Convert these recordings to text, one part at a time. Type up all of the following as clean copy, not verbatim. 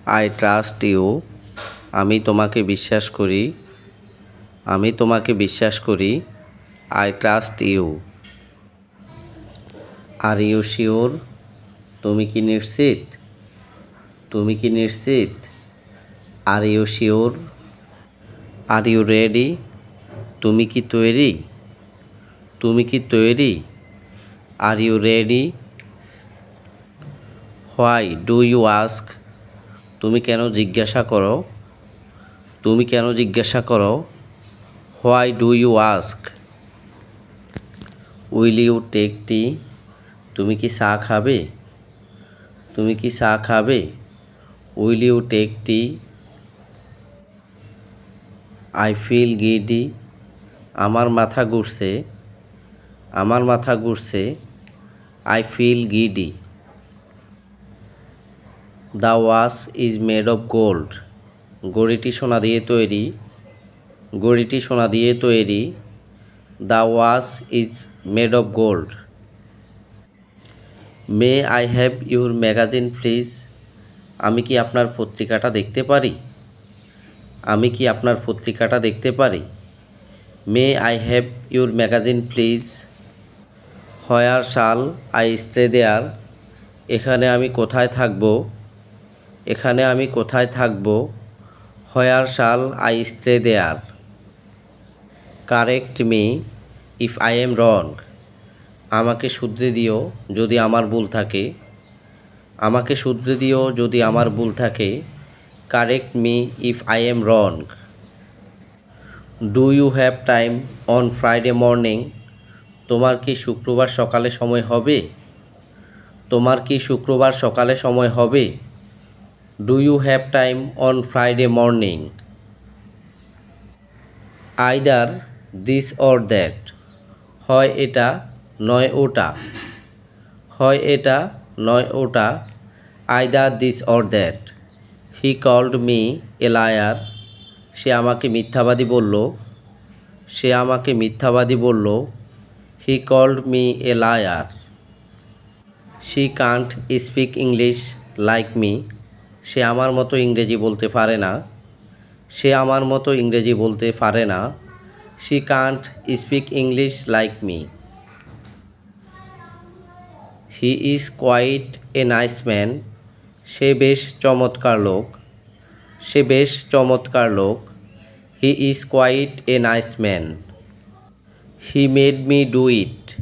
I trust you. আমি তোমাকে বিশ্বাস করি। আমি তোমাকে বিশ্বাস করি। I trust you. Are you sure? তুমি কি নিশ্চিত? তুমি কি নিশ্চিত? Are you sure? Are you ready? তুমি কি তৈরি? তুমি কি তৈরি? Are you ready? Why do you ask? তুমি কেন জিজ্ঞাসা করো? তুমি কেন জিজ্ঞাসা করো? Why do you ask? Will you take tea? তুমি কি চা খাবে? তুমি কি চা খাবে? Will you take tea? I feel giddy. আমার মাথা ঘুরছে। আমার মাথা ঘুরছে। I feel giddy. The watch is made of gold. ঘড়িটি সোনা দিয়ে তৈরি। ঘড়িটি সোনা দিয়ে তৈরি। The watch is made of gold. May I have your magazine please? আমি কি আপনার পত্রিকাটা দেখতে পারি? আমি কি আপনার পত্রিকাটা দেখতে পারি? মে I have your magazine please? Where shall I stay দেয়ার? এখানে আমি কোথায় থাকব? এখানে আমি কোথায় থাকব? Where shall I stay there? Correct me if I am wrong. আমাকে শুধরে দিও যদি আমার ভুল থাকে। আমাকে শুধরে দিও যদি আমার ভুল থাকে। Correct me if I am wrong. Do you have time on Friday morning? তোমার কি শুক্রবার সকালে সময় হবে? তোমার কি শুক্রবার সকালে সময় হবে? Do you have time on Friday morning? Either this or that. হয় এটা নয় ওটা। হয় এটা নয় ওটা। Either this or that. He called me a liar. সে আমাকে মিথ্যাবাদী বলল। সে আমাকে মিথ্যাবাদী বলল। He called me a liar. She can't speak English like me. সে আমার মতো ইংরেজি বলতে পারে না। সে আমার মতো ইংরেজি বলতে পারে না। She can't speak English like me. He is quite a nice man. সে বেশ চমৎকার লোক। সে বেশ চমৎকার লোক। He is quite a nice man. He made me do it.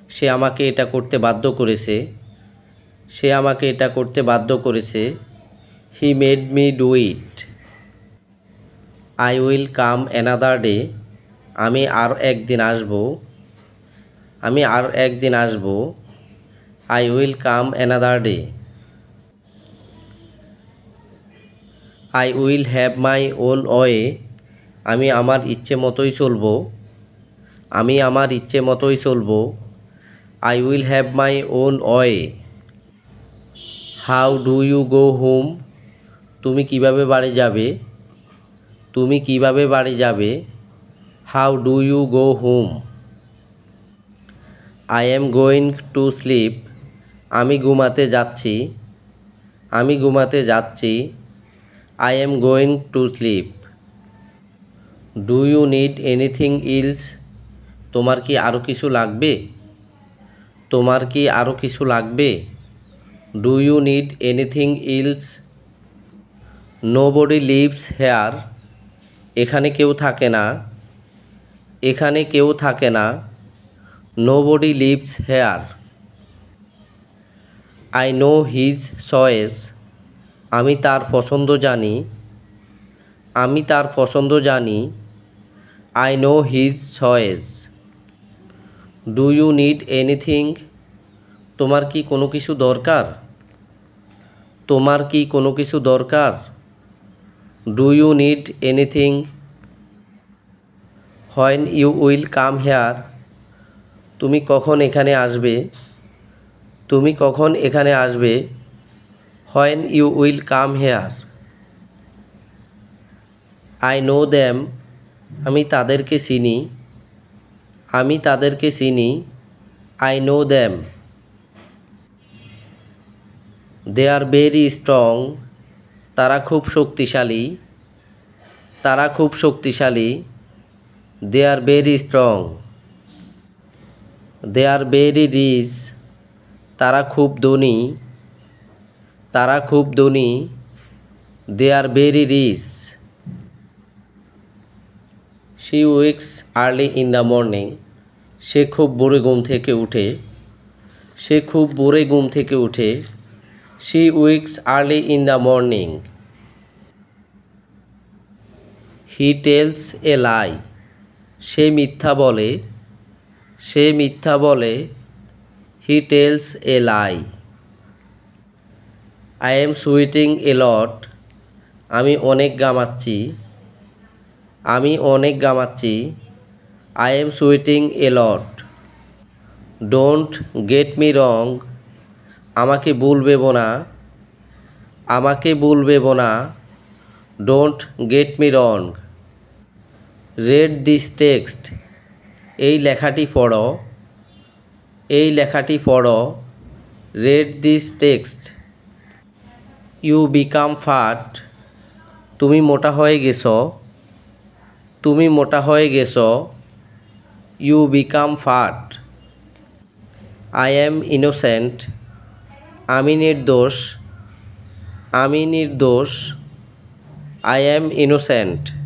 সে আমাকে এটা করতে বাধ্য করেছে। সে আমাকে এটা করতে বাধ্য করেছে। He made me do it. I will come another day. আমি আর একদিন আসব। আমি আর একদিন আসব। I will come another day. I will have my own way. আমি আমার ইচ্ছে মতোই চলব। আমি আমার ইচ্ছে মতোই চলব। I will have my own way. How do you go home? তুমি কিভাবে বাড়ি যাবে? তুমি কিভাবে বাড়ি যাবে? How do you go home? I am going to sleep. আমি ঘুমাতে যাচ্ছি। আমি ঘুমাতে যাচ্ছি। I am going to sleep. Do you need anything else? তোমার কি আরও কিছু লাগবে? তোমার কি আরও কিছু লাগবে? Do you need anything else? Nobody lives here. এখানে কেউ থাকে না। এখানে কেউ থাকে না। Nobody lives here. I know his choice. আমি তার পছন্দ জানি। আমি তার পছন্দ জানি। I know his choice. Do you need anything? তোমার কি কোনো কিছু দরকার? তোমার কি কোনো কিছু দরকার? Do you need anything? When you will come here? তুমি কখন এখানে আসবে? তুমি কখন এখানে আসবে? When you will come here? I know them. আমি তাদেরকে চিনি। আমি তাদেরকে চিনি। I know them. They are very strong. তারা খুব শক্তিশালী। তারা খুব শক্তিশালী। They are very strong. They are very rich. তারা খুব ধনী। তারা খুব ধনী। They are very rich. She wakes early in the morning. সে খুব ভোরে ঘুম থেকে উঠে। সে খুব ভোরে ঘুম থেকে উঠে। She wakes early in the morning. He tells a lie. সে মিথ্যা বলে। সে মিথ্যা বলে। He tells a lie. I am sweating a lot. আমি অনেক গামাচ্ছি। আমি অনেক গামাচ্ছি। I am sweating a lot. Don't get me wrong. আমাকে ভুল ভেবো না। আমাকে ভুল ভেবো না। Don't get me wrong. Read this text. এই লেখাটি পড়ো। এই লেখাটি পড়ো। Read this text. You become fat. তুমি মোটা হয়ে গেছো। তুমি মোটা হয়ে গেছো। You become fat. I am innocent. আমি নির্দোষ। আমি নির্দোষ। I am innocent.